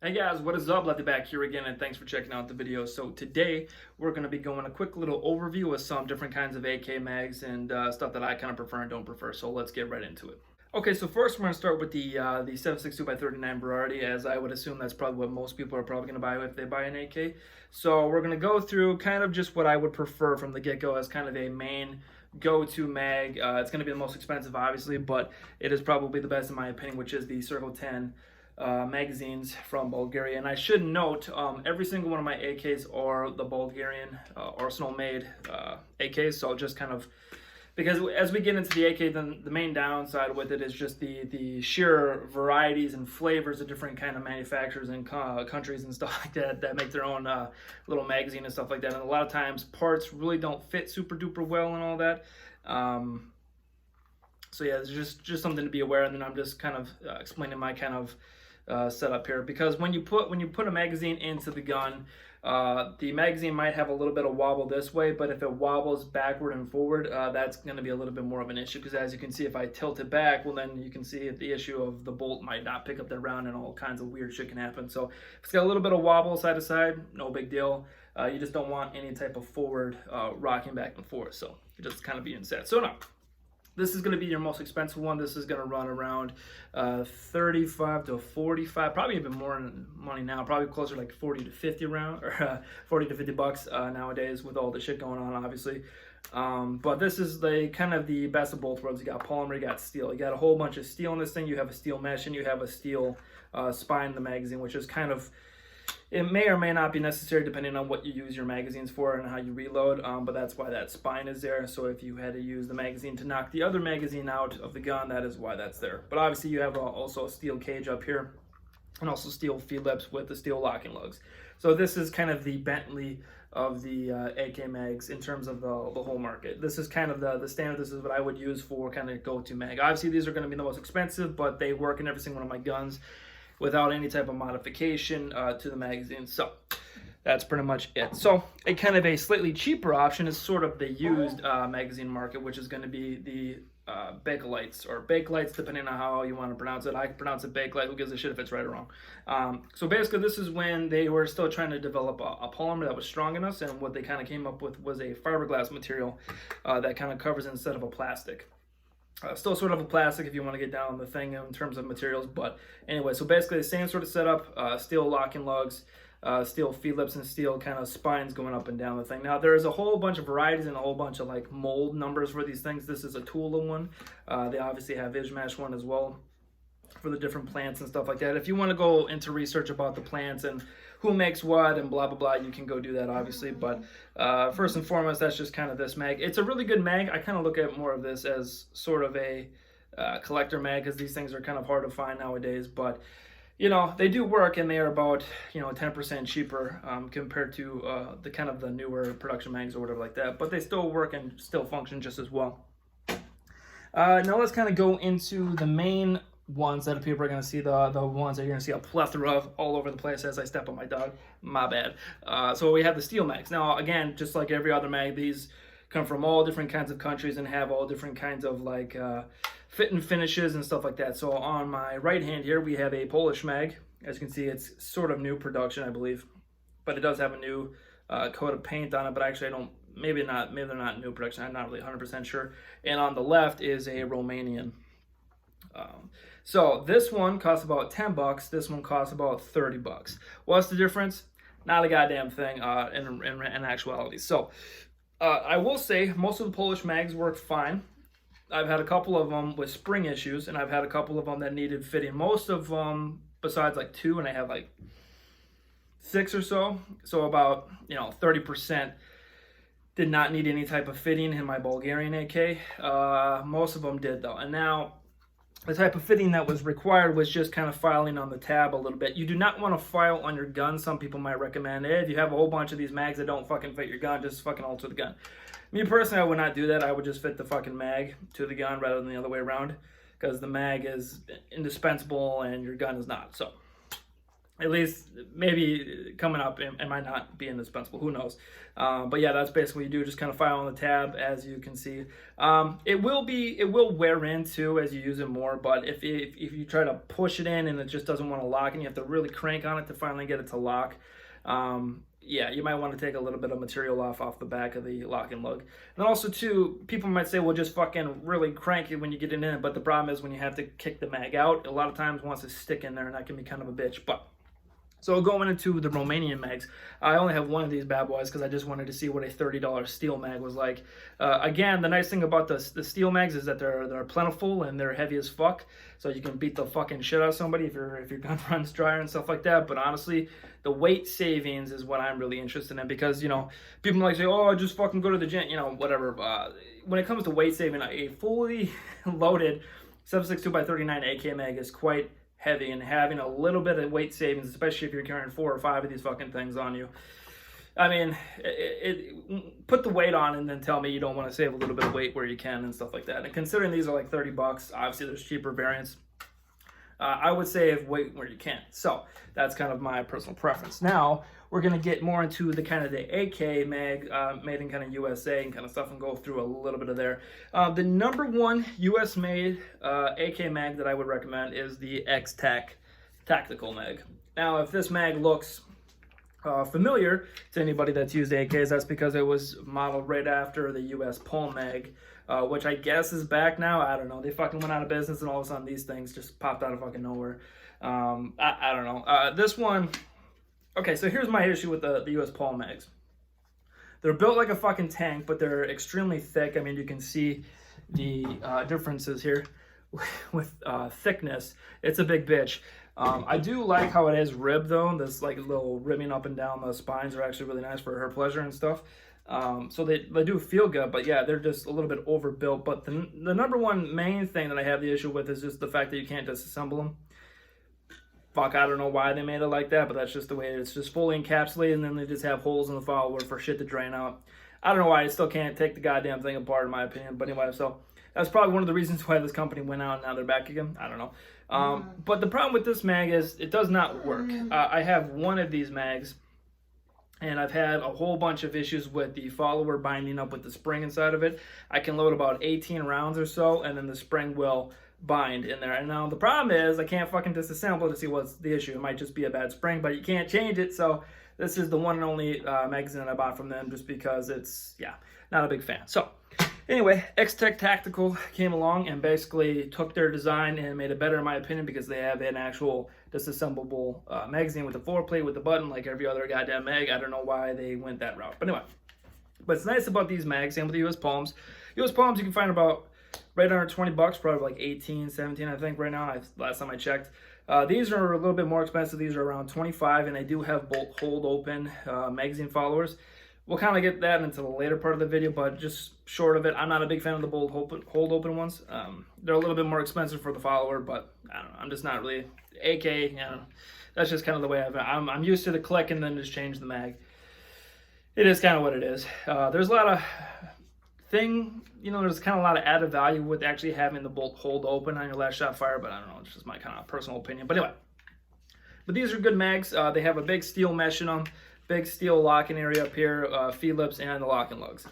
Hey guys, what is up? Lefty back here again, and thanks for checking out the video. So today we're going to be going a quick little overview of some different kinds of AK mags and stuff that I kind of prefer and don't prefer. So let's get right into it. Okay, so first we're going to start with the 7.62x39 variety, as I would assume that's probably what most people are probably going to buy if they buy an AK. So we're going to go through kind of just what I would prefer from the get-go as kind of a main go-to mag. It's going to be the most expensive, obviously, but it is probably the best in my opinion, which is the Circle 10 magazines from Bulgaria. And I should note, every single one of my AKs are the Bulgarian Arsenal-made AKs. So just kind of, because as we get into the AK, then the main downside with it is just the sheer varieties and flavors of different kind of manufacturers and countries and stuff like that that make their own little magazine and stuff like that. And a lot of times parts really don't fit super duper well and all that. So yeah, it's just something to be aware. And then I'm just kind of explaining my kind of setup here, because when you put a magazine into the gun, the magazine might have a little bit of wobble this way, but if it wobbles backward and forward, that's going to be a little bit more of an issue, because as you can see, if I tilt it back, well, then you can see the issue of the bolt might not pick up that round and all kinds of weird shit can happen. So if it's got a little bit of wobble side to side, no big deal. You just don't want any type of forward rocking back and forth, so you just kind of being set. So no, this is going to be your most expensive one. This is going to run around 35 to 45, probably even more money now, probably closer to like 40 to 50 around, or 40 to 50 bucks nowadays with all the shit going on, obviously. But this is the kind of the best of both worlds. You got polymer, you got steel. You got a whole bunch of steel in this thing. You have a steel mesh and you have a steel spine in the magazine, which is kind of, it may or may not be necessary depending on what you use your magazines for and how you reload, but that's why that spine is there. So if you had to use the magazine to knock the other magazine out of the gun, that is why that's there. But obviously you have also a steel cage up here and also steel feed lips with the steel locking lugs. So this is kind of the Bentley of the AK mags in terms of the whole market. This is kind of the standard. This is what I would use for kind of go-to mag. Obviously these are going to be the most expensive, but they work in every single one of my guns without any type of modification to the magazine. So that's pretty much it. So a kind of a slightly cheaper option is sort of the used magazine market, which is going to be the Bakelites, or Bakelites, depending on how you want to pronounce it. I can pronounce it Bakelite. Who gives a shit if it's right or wrong? So basically this is when they were still trying to develop a polymer that was strong enough, and what they kind of came up with was a fiberglass material that kind of covers instead of a plastic. Still sort of a plastic if you want to get down on the thing in terms of materials, but anyway, so basically the same sort of setup, steel locking lugs, steel feed lips, and steel kind of spines going up and down the thing. Now there is a whole bunch of varieties and a whole bunch of like mold numbers for these things. This is a Tula one. They obviously have Izmash one as well for the different plants and stuff like that. If you want to go into research about the plants and who makes what and blah blah blah, you can go do that obviously, but first and foremost, that's just kind of this mag. It's a really good mag. I kind of look at more of this as sort of a collector mag, because these things are kind of hard to find nowadays, but you know, they do work, and they are about 10% cheaper compared to the kind of the newer production mags or whatever like that, but they still work and still function just as well. Now let's kind of go into the main ones that people are going to see, the ones that you're going to see a plethora of all over the place as I step on my dog. My bad. So we have the steel mags. Now again, just like every other mag, these come from all different kinds of countries and have all different kinds of like fit and finishes and stuff like that. So on my right hand here we have a Polish mag. As you can see, it's sort of new production, I believe, but it does have a new coat of paint on it, but actually I don't, maybe they're not new production, I'm not really 100% sure. And on the left is a Romanian. So this one costs about 10 bucks. This one costs about 30 bucks. What's the difference? Not a goddamn thing in actuality. So I will say most of the Polish mags work fine. I've had a couple of them with spring issues, and I've had a couple of them that needed fitting. Most of them, besides like 2, and I have like 6 or so. So about 30% did not need any type of fitting in my Bulgarian AK. Most of them did though. And now the type of fitting that was required was just kind of filing on the tab a little bit. You do not want to file on your gun. Some people might recommend it. If you have a whole bunch of these mags that don't fucking fit your gun, just fucking alter the gun. Me personally, I would not do that. I would just fit the fucking mag to the gun rather than the other way around, because the mag is indispensable and your gun is not. So At least maybe coming up, it might not be indispensable. Who knows? But yeah, that's basically what you do. Just kind of file on the tab, as you can see. It will wear in too as you use it more. But if you try to push it in and it just doesn't want to lock, and you have to really crank on it to finally get it to lock, yeah, you might want to take a little bit of material off the back of the lock and lug. And also too, people might say, well, just fucking really crank it when you get it in. But the problem is when you have to kick the mag out, a lot of times it wants to stick in there, and that can be kind of a bitch. But so going into the Romanian mags, I only have one of these bad boys because I just wanted to see what a $30 steel mag was like. Again, the nice thing about the steel mags is that they're plentiful and they're heavy as fuck, so you can beat the fucking shit out of somebody if your gun runs drier and stuff like that. But honestly, the weight savings is what I'm really interested in, because, you know, people like say, oh, just fucking go to the gym, you know, whatever. When it comes to weight saving, a fully loaded 7.62x39 AK mag is quite heavy, and having a little bit of weight savings, especially if you're carrying 4 or 5 of these fucking things on you. I mean, put the weight on and then tell me you don't want to save a little bit of weight where you can and stuff like that. And considering these are like $30, obviously there's cheaper variants. I would save weight where you can. So that's kind of my personal preference. Now we're going to get more into the kind of the AK mag made in kind of USA and kind of stuff, and go through a little bit of there. The number one US made AK mag that I would recommend is the Xtec Tactical mag. Now if this mag looks familiar to anybody that's used AKs, that's because it was modeled right after the US Plum Mag, which I guess is back now. I don't know. They fucking went out of business, and all of a sudden these things just popped out of fucking nowhere. I don't know. This one, okay, so here's my issue with the US Plum Mags. They're built like a fucking tank, but they're extremely thick. I mean, you can see the differences here with thickness. It's a big bitch. I do like how it is ribbed though. This like little ribbing up and down the spines are actually really nice for her pleasure and stuff. So they do feel good, but yeah, they're just a little bit overbuilt. But the number one main thing that I have the issue with is just the fact that you can't disassemble them. Fuck, I don't know why they made it like that, but that's just the way it is. It's just fully encapsulated, and then they just have holes in the follower for shit to drain out. I don't know why I still can't take the goddamn thing apart, in my opinion. But anyway, so that's probably one of the reasons why this company went out and now they're back again. I don't know. But the problem with this mag is it does not work. I have one of these mags, and I've had a whole bunch of issues with the follower binding up with the spring inside of it. I can load about 18 rounds or so, and then the spring will bind in there. And now the problem is I can't fucking disassemble to see what's the issue. It might just be a bad spring, but you can't change it. So this is the one and only magazine I bought from them, just because it's, yeah, not a big fan. So anyway, Xtec Tactical came along and basically took their design and made it better, in my opinion, because they have an actual disassemblable magazine with a floor plate with a button like every other goddamn mag. I don't know why they went that route. But anyway, but it's nice about these mags, same with the US Palms. US Palms you can find about right under $20, probably like 18, 17, I think right now, last time I checked. These are a little bit more expensive. These are around 25, and they do have bolt hold open magazine followers. We'll kind of get that into the later part of the video, but just short of it, I'm not a big fan of the bolt hold open ones. They're a little bit more expensive for the follower, but I don't know, I'm just not really, AK, you know, that's just kind of the way I'm used to the click and then just change the mag. It is kind of what it is. There's a lot of there's kind of a lot of added value with actually having the bolt hold open on your last shot fire, but I don't know, it's just my kind of personal opinion. But anyway, but these are good mags. They have a big steel mesh in them, big steel locking area up here, feed lips, and the locking lugs.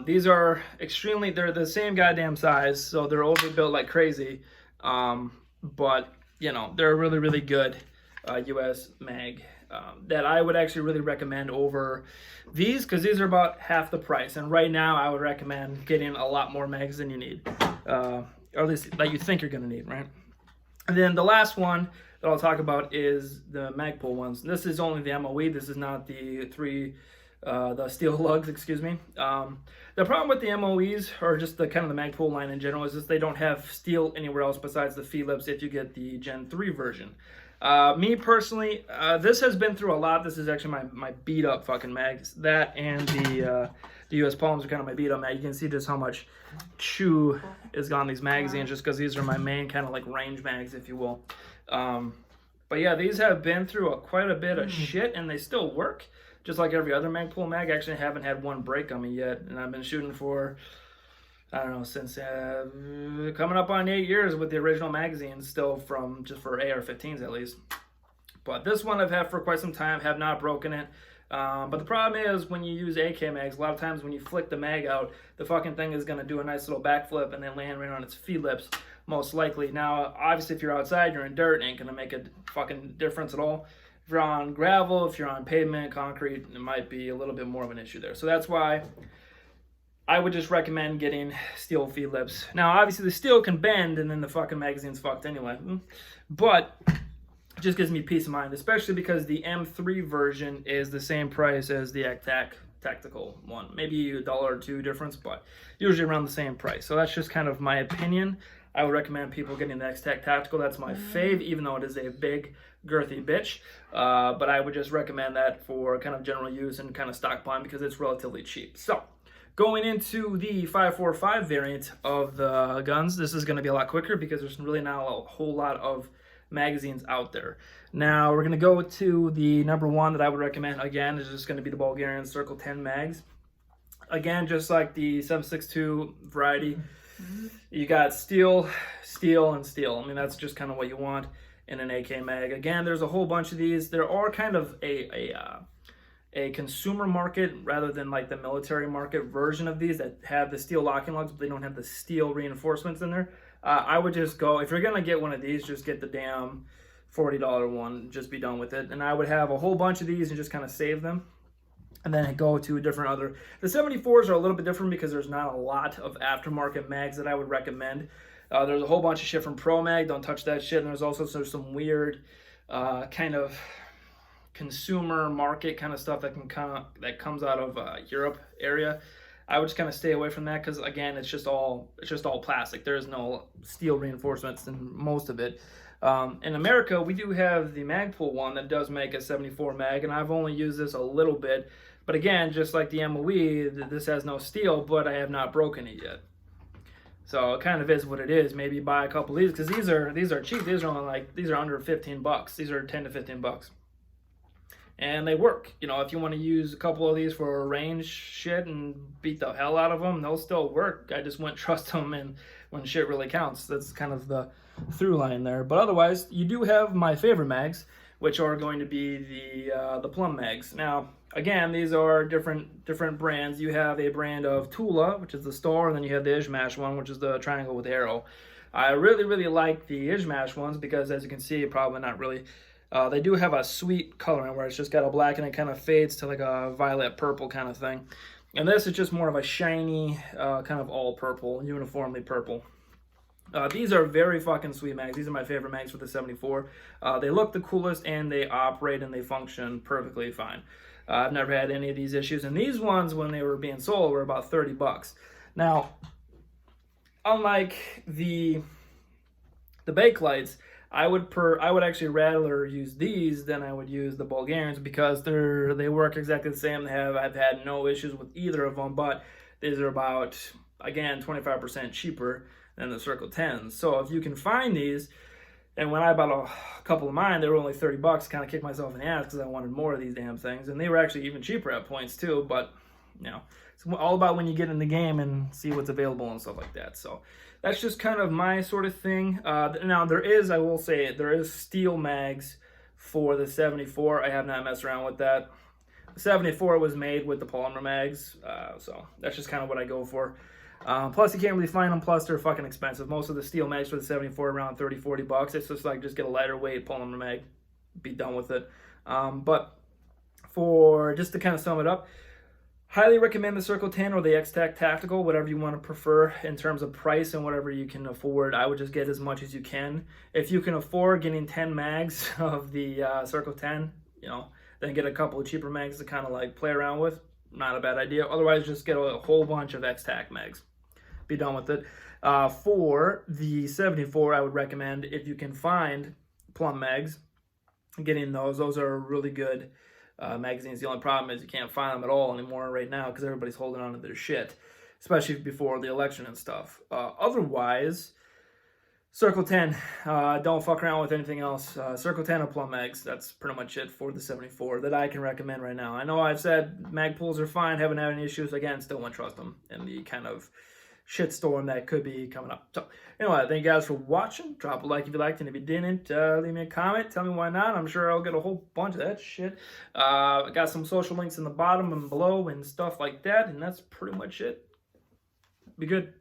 These are they're the same goddamn size, so they're overbuilt like crazy. But, you know, they're a really, really good US mag that I would actually really recommend over these, because these are about half the price. And right now, I would recommend getting a lot more mags than you need, or at least that you think you're going to need, right? And then the last one that I'll talk about is the Magpul ones. This is only the MOE. This is not the the steel lugs, excuse me. The problem with the MOEs, or just the kind of the Magpul line in general, is just they don't have steel anywhere else besides the feed lips if you get the Gen 3 version. Me personally, this has been through a lot. This is actually my beat up fucking mags. That and the US Palms are kind of my beat up mag. You can see just how much chew is on these magazines, just because these are my main kind of like range mags, if you will. But yeah, these have been through quite a bit of shit, and they still work. Just like every other Magpul mag. Actually, I haven't had one break on me yet, and I've been shooting for, I don't know, since coming up on 8 years with the original magazines, still from just for AR-15s at least. But this one I've had for quite some time, have not broken it. But the problem is when you use AK mags, a lot of times when you flick the mag out, the fucking thing is going to do a nice little backflip and then land right on its feed lips, most likely. Now, obviously, if you're outside, you're in dirt, it ain't going to make a fucking difference at all. If you're on gravel, if you're on pavement, concrete, it might be a little bit more of an issue there. So that's why I would just recommend getting steel feed lips. Now, obviously, the steel can bend, and then the fucking magazine's fucked anyway. But it just gives me peace of mind, especially because the M3 version is the same price as the Xtec Tactical one. Maybe $1 or $2 difference, but usually around the same price. So that's just kind of my opinion. I would recommend people getting the Xtec Tactical. That's my fave, even though it is a big, girthy bitch. But I would just recommend that for kind of general use and kind of stockpiling because it's relatively cheap. So, going into the 545 variant of the guns, this is going to be a lot quicker because there's really not a whole lot of magazines out there. Now, we're going to go to the number one that I would recommend. Again, is just going to be the Bulgarian Circle 10 mags. Again, just like the 7.62 variety, you got steel, steel, and steel. I mean, that's just kind of what you want in an AK mag. Again, there's a whole bunch of these. There are kind of a consumer market rather than like the military market version of these that have the steel locking lugs, but they don't have the steel reinforcements in there. I would just go, if you're going to get one of these, just get the damn $40 one. Just be done with it. And I would have a whole bunch of these and just kind of save them. And then go to a different other. The 74s are a little bit different because there's not a lot of aftermarket mags that I would recommend. There's a whole bunch of shit from Pro Mag. Don't touch that shit. And there's also some weird kind of consumer market kind of stuff that comes out of Europe area. I would just kind of stay away from that because again, it's just all plastic. There is no steel reinforcements in most of it. In America, we do have the Magpul one that does make a 74 mag, and I've only used this a little bit. But again, just like the MOE, this has no steel, but I have not broken it yet. So it kind of is what it is. Maybe buy a couple of these because these are cheap. These are under $15. These are 10 to 15 bucks. And they work. You know, if you want to use a couple of these for range shit and beat the hell out of them, they'll still work. I just wouldn't trust them and when shit really counts. That's kind of the through line there. But otherwise, you do have my favorite mags, which are going to be the Plum Mags. Now, again, these are different brands. You have a brand of Tula, which is the star, and then you have the Izhmash one, which is the triangle with arrow. I really like the Izhmash ones because, as you can see, probably not really. They do have a sweet coloring where it's just got a black and it kind of fades to like a violet purple kind of thing. And this is just more of a shiny, kind of all purple, uniformly purple. These are very fucking sweet mags. These are my favorite mags for the 74. They look the coolest and they operate and they function perfectly fine. I've never had any of these issues. And these ones, when they were being sold, were about 30 bucks. Now, unlike the Bakelights, I would actually rather use these than I would use the Bulgarians because they work exactly the same. I've had no issues with either of them, but these are about, again, 25% cheaper than the Circle 10s. So if you can find these, and when I bought a couple of mine, they were only 30 bucks, kind of kicked myself in the ass because I wanted more of these damn things. And they were actually even cheaper at points too, but you know, it's all about when you get in the game and see what's available and stuff like that. So that's just kind of my sort of thing. Now I will say, there is steel mags for the 74. I have not messed around with that. The 74 was made with the polymer mags, so that's just kind of what I go for. Plus, you can't really find them. Plus, they're fucking expensive. Most of the steel mags for the 74 are around 30, 40 bucks. It's just like, just get a lighter weight polymer mag, be done with it. But just to kind of sum it up, highly recommend the Circle 10 or the Xtec Tactical, whatever you want to prefer in terms of price and whatever you can afford. I would just get as much as you can. If you can afford getting 10 mags of the Circle 10, you know, then get a couple of cheaper mags to kind of like play around with. Not a bad idea. Otherwise, just get a whole bunch of Xtec mags. Be done with it. For the 74, I would recommend, if you can find Plum Mags, getting those. Those are really good magazines. The only problem is you can't find them at all anymore right now because everybody's holding on to their shit, especially before the election and stuff. Otherwise, Circle 10, don't fuck around with anything else. Circle 10 or Plum Mags, that's pretty much it for the 74 that I can recommend right now. I know I've said Magpuls are fine, haven't had any issues. Again, still won't trust them in the kind of shitstorm that could be coming up. So anyway, thank you guys for watching. Drop a like if you liked, and if you didn't, leave me a comment. Tell me why not. I'm sure I'll get a whole bunch of that shit. I got some social links in the bottom and below and stuff like that, and that's pretty much it. Be good.